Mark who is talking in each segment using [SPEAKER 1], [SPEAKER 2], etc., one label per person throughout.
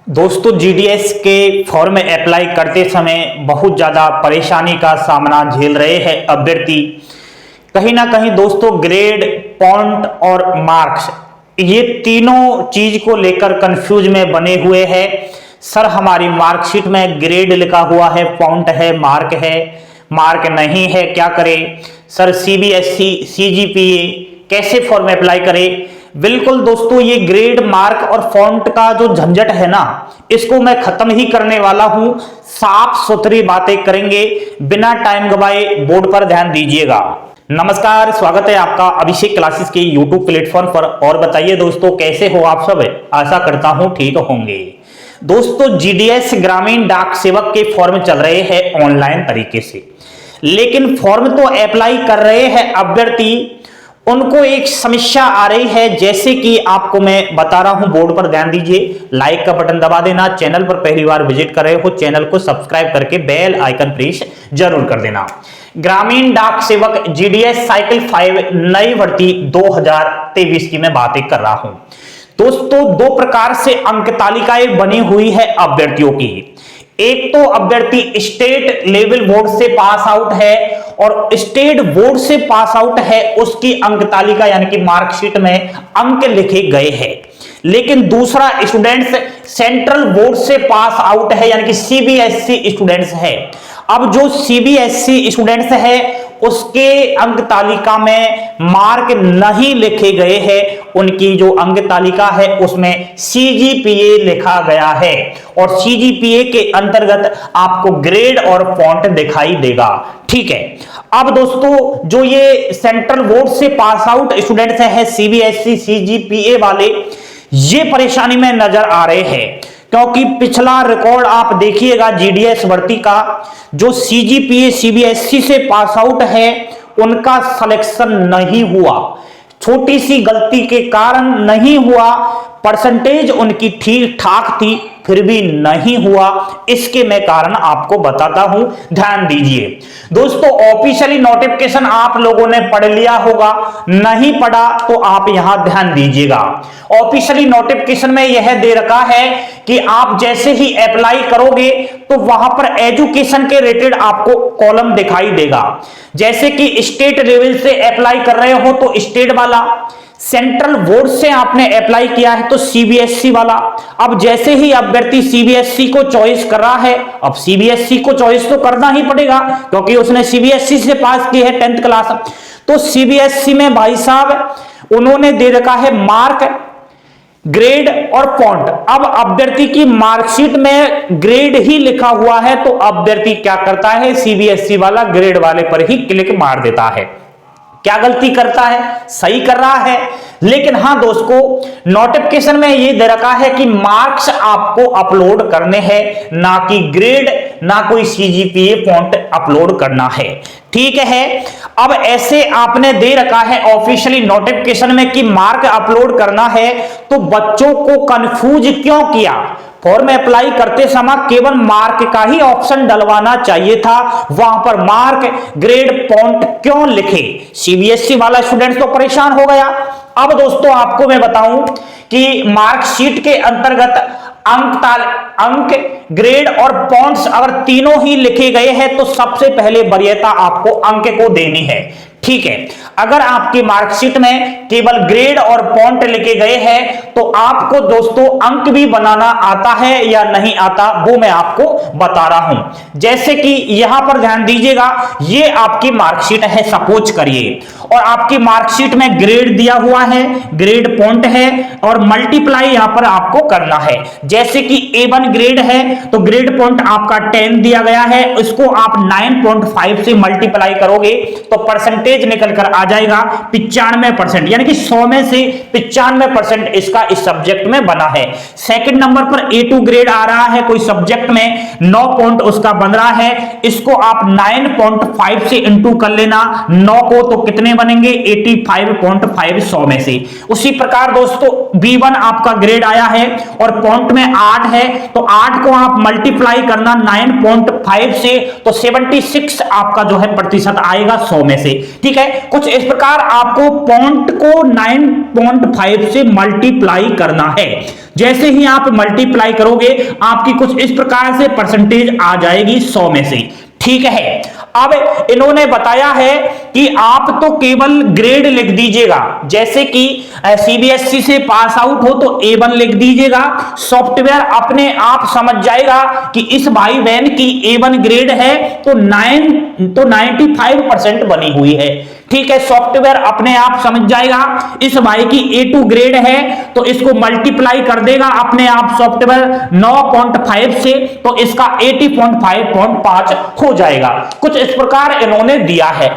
[SPEAKER 1] दोस्तों जीडीएस के फॉर्म में अप्लाई करते समय बहुत ज़्यादा परेशानी का सामना झेल रहे हैं अभ्यर्थी। कहीं ना कहीं दोस्तों ग्रेड, पॉइंट और मार्क्स ये तीनों चीज को लेकर कंफ्यूज में बने हुए हैं। सर हमारी मार्कशीट में ग्रेड लिखा हुआ है, पॉइंट है, मार्क नहीं है, क्या करें? सर सीबीएसई, सीजीपीए कैसे फॉर्म में अप्लाई करें? बिल्कुल दोस्तों, ये ग्रेड, मार्क और फॉन्ट का जो झंझट है ना, इसको मैं खत्म ही करने वाला हूं। साफ सुथरी बातें करेंगे, बिना टाइम गवाए बोर्ड पर ध्यान दीजिएगा। नमस्कार, स्वागत है आपका अभिषेक क्लासेस के यूट्यूब प्लेटफॉर्म पर। और बताइए दोस्तों, कैसे हो आप सब? आशा करता हूं ठीक होंगे। दोस्तों जीडीएस ग्रामीण डाक सेवक के फॉर्म चल रहे हैं ऑनलाइन तरीके से, लेकिन फॉर्म तो अप्लाई कर रहे हैं अभ्यर्थी, उनको एक समस्या आ रही है। जैसे कि आपको मैं बता रहा हूं, बोर्ड पर ध्यान दीजिए, लाइक का बटन दबा देना, चैनल पर पहली बार विजिट कर रहे हो चैनल को सब्सक्राइब करके बेल आइकन प्रेस जरूर कर देना। ग्रामीण डाक सेवक जीडीएस साइकिल 5 नई भर्ती 2023 की मैं बातें कर रहा हूं। दोस्तों दो प्रकार से अंक तालिकाएं बनी हुई है अभ्यर्थियों की। एक तो अभ्यर्थी स्टेट लेवल बोर्ड से पास आउट है और स्टेट बोर्ड से पास आउट है, उसकी अंक तालिका यानी कि मार्कशीट में अंक लिखे गए हैं। लेकिन दूसरा स्टूडेंट्स सेंट्रल बोर्ड से पास आउट है यानी कि सीबीएसई स्टूडेंट्स है। अब जो सीबीएसई स्टूडेंट्स है उसके अंक तालिका में मार्क नहीं लिखे गए हैं, उनकी जो अंक तालिका है उसमें सीजीपीए लिखा गया है और सीजीपीए के अंतर्गत आपको ग्रेड और फॉन्ट दिखाई देगा। ठीक है, अब दोस्तों जो ये सेंट्रल बोर्ड से पास आउट स्टूडेंट्स है सीबीएसई सीजीपीए वाले, ये परेशानी में नजर आ रहे हैं क्योंकि पिछला रिकॉर्ड आप देखिएगा जीडीएस भर्ती का, जो सीजीपीए सीबीएसई से पास आउट है उनका सिलेक्शन नहीं हुआ। छोटी सी गलती के कारण नहीं हुआ, परसेंटेज उनकी ठीक ठाक थी फिर भी नहीं हुआ। इसके मैं कारण आपको बताता हूं, ध्यान दीजिए। दोस्तों ऑफिशियली नोटिफिकेशन आप लोगों ने पढ़ लिया होगा, नहीं पढ़ा तो आप यहां ध्यान दीजिएगा। ऑफिशियली नोटिफिकेशन में यह दे रखा है कि आप जैसे ही अप्लाई करोगे तो वहां पर एजुकेशन के रिलेटेड आपको कॉलम दिखाई देगा। जैसे कि स्टेट लेवल से अप्लाई कर रहे हो तो स्टेट वाला, सेंट्रल बोर्ड से आपने अप्लाई किया है तो सीबीएसई वाला। अब जैसे ही अभ्यर्थी सीबीएसई को चॉइस कर रहा है, अब सीबीएसई को चॉइस तो करना ही पड़ेगा क्योंकि उसने सीबीएसई से पास की है 10th क्लास। तो सीबीएसई में भाई साहब उन्होंने दे रखा है मार्क, ग्रेड और फॉन्ट। अब अभ्यर्थी की मार्कशीट में ग्रेड ही लिखा हुआ है तो अभ्यर्थी क्या करता है, सीबीएसई वाला ग्रेड वाले पर ही क्लिक मार देता है। क्या गलती करता है? सही कर रहा है। लेकिन हां दोस्तों, नोटिफिकेशन में ये दे रखा है कि मार्क्स आपको अपलोड करने हैं, ना कि ग्रेड, ना कोई सीजीपीए फॉन्ट अपलोड करना है। ठीक है, अब ऐसे आपने दे रखा है ऑफिशियली नोटिफिकेशन में कि मार्क अपलोड करना है, तो बच्चों को कंफ्यूज क्यों किया? फॉर्म अप्लाई करते समय केवल मार्क का ही ऑप्शन डलवाना चाहिए था, वहां पर मार्क, ग्रेड, फॉन्ट क्यों लिखे? सीबीएसई वाला स्टूडेंट तो परेशान हो गया। अब दोस्तों आपको मैं बताऊं कि मार्कशीट के अंतर्गत अंक, ग्रेड और पॉइंट्स अगर तीनों ही लिखे गए हैं तो सबसे पहले वरीयता आपको अंक को देनी है। ठीक है, अगर आपकी मार्कशीट में केवल ग्रेड और पॉइंट लिखे गए हैं तो आपको दोस्तों अंक भी बनाना आता है या नहीं आता वो मैं आपको बता रहा हूं। जैसे कि यहां पर ध्यान दीजिएगा, ये आपकी मार्कशीट है सपोज करिए, और आपकी मार्कशीट में ग्रेड दिया हुआ है, ग्रेड पॉइंट है और मल्टीप्लाई यहां पर आपको करना है। जैसे कि A1 ग्रेड है तो ग्रेड पॉइंट आपका 10 दिया गया है, इसको आप 9.5 से मल्टीप्लाई करोगे तो परसेंटेज निकल कर आ जाएगा 95%, यानी कि 100 में से 95% इसका इस सब्जेक्ट में बना है। सेकंड नंबर पर A2 ग्रेड आ रहा है कोई सब्जेक्ट में, 9 पॉइंट उसका बन रहा है, इसको आप 9.5 से इंटू कर लेना 9 को, तो कितने बनेंगे 85.5 100 में से। उसी प्रकार दोस्तों B1 आपका ग्रेड आया है और पॉइंट में 8 है, तो 8 को आप मल्टीप्लाई करना 9.5 से, तो 76 आपका जो है प्रतिशत आएगा 100 में से। ठीक है, कुछ इस प्रकार आपको पॉइंट को 9.5 से मल्टीप्लाई करना है। जैसे ही आप मल्टीप्लाई करोगे आपकी कुछ इस प्रकार से परसेंटेज आ जाएगी 100 में से। ठीक है, अब इन्होंने बताया है कि आप तो केवल ग्रेड लिख दीजिएगा, जैसे कि सीबीएसई से पास आउट हो तो A1 लिख दीजिएगा। सॉफ्टवेयर अपने आप समझ जाएगा कि इस भाई बहन की A1 ग्रेड है तो 95% बनी हुई है। ठीक है, सॉफ्टवेयर अपने आप समझ जाएगा इस भाई की A2 ग्रेड है तो इसको मल्टीप्लाई कर देगा अपने आप सॉफ्टवेयर 9.5 से, तो इसका 80.5 हो जाएगा। कुछ इस प्रकार इन्होंने दिया है।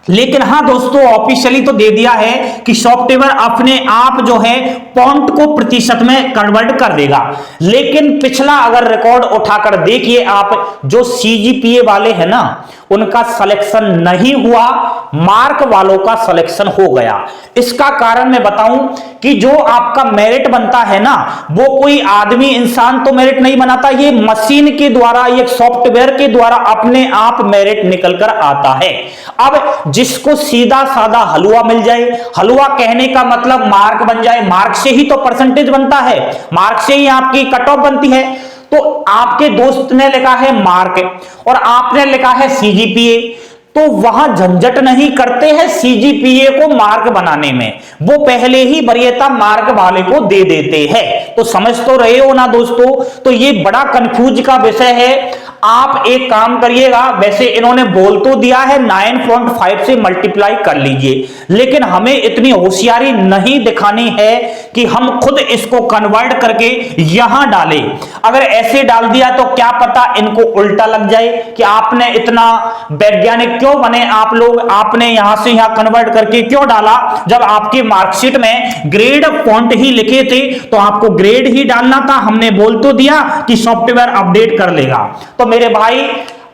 [SPEAKER 1] लेकिन हाँ दोस्तों, ऑफिशियली तो दे दिया है कि सॉफ्टवेयर अपने आप जो है पॉइंट को प्रतिशत में कन्वर्ट कर देगा। लेकिन पिछला अगर रिकॉर्ड उठाकर देखिए आप, जो सीजीपीए वाले हैं ना उनका सिलेक्शन नहीं हुआ, मार्क वालों का सिलेक्शन हो गया। इसका कारण मैं बताऊं कि जो आपका मेरिट बनता है ना, वो कोई आदमी इंसान तो मेरिट नहीं बनाता, ये मशीन के द्वारा, ये सॉफ्टवेयर के द्वारा अपने आप मेरिट निकल कर आता है। अब जिसको सीधा साधा हलवा मिल जाए, हलवा कहने का मतलब मार्क बन जाए, मार्क से ही तो परसेंटेज बनता है, मार्क से ही आपकी कट ऑफ बनती है। तो आपके दोस्त ने लिखा है मार्क और आपने लिखा है सीजीपीए, तो वहां झंझट नहीं करते हैं सीजीपीए को मार्क बनाने में, वो पहले ही वरीयता मार्क वाले को दे देते हैं। तो समझ तो रहे हो ना दोस्तों, तो ये बड़ा कंफ्यूज का विषय है। आप एक काम करिएगा, वैसे इन्होंने बोल तो दिया है 9.5 से मल्टीप्लाई कर लीजिए, लेकिन हमें इतनी होशियारी नहीं दिखानी है कि हम खुद इसको कन्वर्ट करके यहां डालें। अगर ऐसे डाल दिया तो क्या पता इनको उल्टा लग जाए कि आपने इतना वैज्ञानिक क्यों बने आप लोग, आपने यहां से यहां कन्वर्ट करके क्यों डाला, जब आपकी मार्कशीट में ग्रेड फॉन्ट ही लिखे थे तो आपको ग्रेड ही डालना था। हमने बोल तो दिया कि सॉफ्टवेयर अपडेट कर लेगा। तो मेरे भाई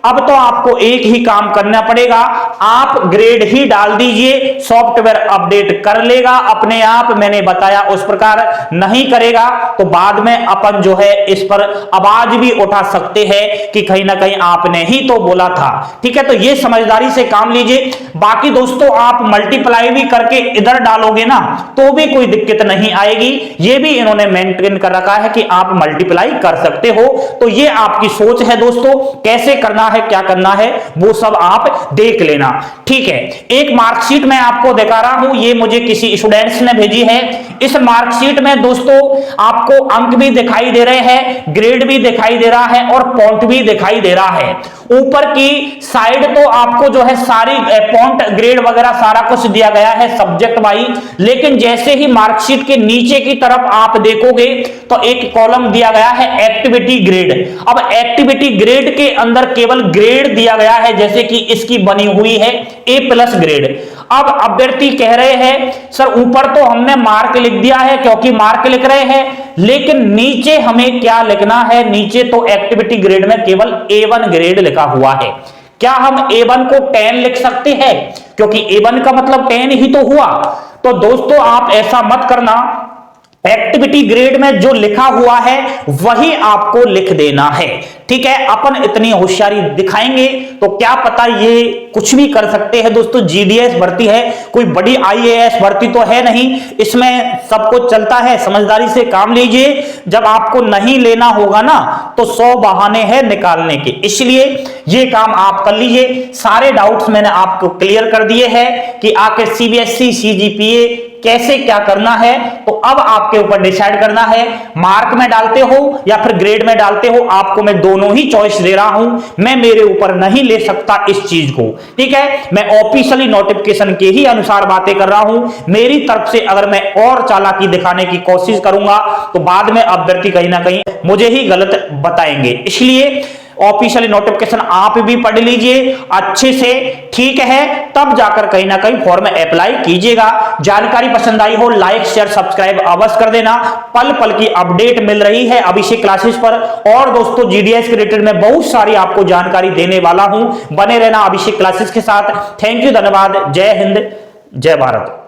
[SPEAKER 1] अब तो आपको एक ही काम करना पड़ेगा, आप ग्रेड ही डाल दीजिए, सॉफ्टवेयर अपडेट कर लेगा अपने आप। मैंने बताया उस प्रकार नहीं करेगा तो बाद में अपन जो है इस पर आवाज भी उठा सकते हैं कि कहीं ना कहीं आपने ही तो बोला था। ठीक है, तो ये समझदारी से काम लीजिए। बाकी दोस्तों आप मल्टीप्लाई भी करके इधर डालोगे ना तो भी कोई दिक्कत नहीं आएगी, ये भी इन्होंने मेंटेन कर रखा है कि आप मल्टीप्लाई कर सकते हो। तो ये आपकी सोच है दोस्तों, कैसे करना है क्या करना है वो सब आप देख लेना। ठीक है, एक मार्कशीट मैं आपको दिखा रहा हूं, ये मुझे किसी स्टूडेंट्स ने भेजी है। इस मार्कशीट में दोस्तों आपको अंक भी दिखाई दे रहे हैं, ग्रेड भी दिखाई दे रहा है और पॉइंट भी दिखाई दे रहा है। ऊपर की साइड तो आपको जो है सारी पॉइंट ग्रेड वगैरह सारा कुछ दिया गया है सब्जेक्ट वाइज, लेकिन जैसे ही मार्कशीट के नीचे की तरफ आप देखोगे तो एक कॉलम दिया गया है एक्टिविटी ग्रेड। अब एक्टिविटी ग्रेड के अंदर केवल ग्रेड दिया गया है, जैसे कि इसकी बनी हुई है A+ ग्रेड। अब अभ्यर्थी कह रहे हैं सर ऊपर तो हमने मार्क लिख दिया है क्योंकि मार्क लिख रहे हैं, लेकिन नीचे हमें क्या लिखना है, नीचे तो एक्टिविटी ग्रेड में केवल A1 ग्रेड लिखा हुआ है। क्या हम A1 को 10 लिख सकते हैं, क्योंकि A1 का मतलब 10 ही तो हुआ। तो दोस्तों आप ऐसा मत करना, एक्टिविटी ग्रेड में जो लिखा हुआ है वही आपको लिख देना है। ठीक है, अपन इतनी होशियारी दिखाएंगे तो क्या पता ये कुछ भी कर सकते हैं। दोस्तों जीडीएस भर्ती है, कोई बड़ी आईएएस भर्ती तो है नहीं, इसमें सब कुछ चलता है। समझदारी से काम लीजिए, जब आपको नहीं लेना होगा ना तो 100 बहाने हैं निकालने के, इसलिए ये काम आप कर लीजिए। सारे डाउट्स मैंने आपको क्लियर कर दिए हैं कि आखिर सीबीएसई सीजीपीए कैसे क्या करना है। तो अब आपके ऊपर डिसाइड करना है, मार्क में डालते हो या फिर ग्रेड में डालते हो। आपको मैं दोनों ही चॉइस दे रहा हूं, मैं मेरे ऊपर नहीं ले सकता इस चीज को। ठीक है, मैं ऑफिशियली नोटिफिकेशन के ही अनुसार बातें कर रहा हूं। मेरी तरफ से अगर मैं और चालाकी दिखाने की कोशिश करूंगा तो बाद में अभ्यर्थी कहीं ना कहीं मुझे ही गलत बताएंगे, इसलिए ऑफिशियल नोटिफिकेशन आप भी पढ़ लीजिए अच्छे से। ठीक है, तब जाकर कहीं ना कहीं फॉर्म अप्लाई कीजिएगा। जानकारी पसंद आई हो लाइक शेयर सब्सक्राइब अवश्य कर देना। पल पल की अपडेट मिल रही है अभिषेक क्लासेस पर, और दोस्तों जीडीएस के रिलेटेड में बहुत सारी आपको जानकारी देने वाला हूं। बने रहना अभिषेक क्लासेस के साथ। थैंक यू, धन्यवाद। जय हिंद, जय भारत।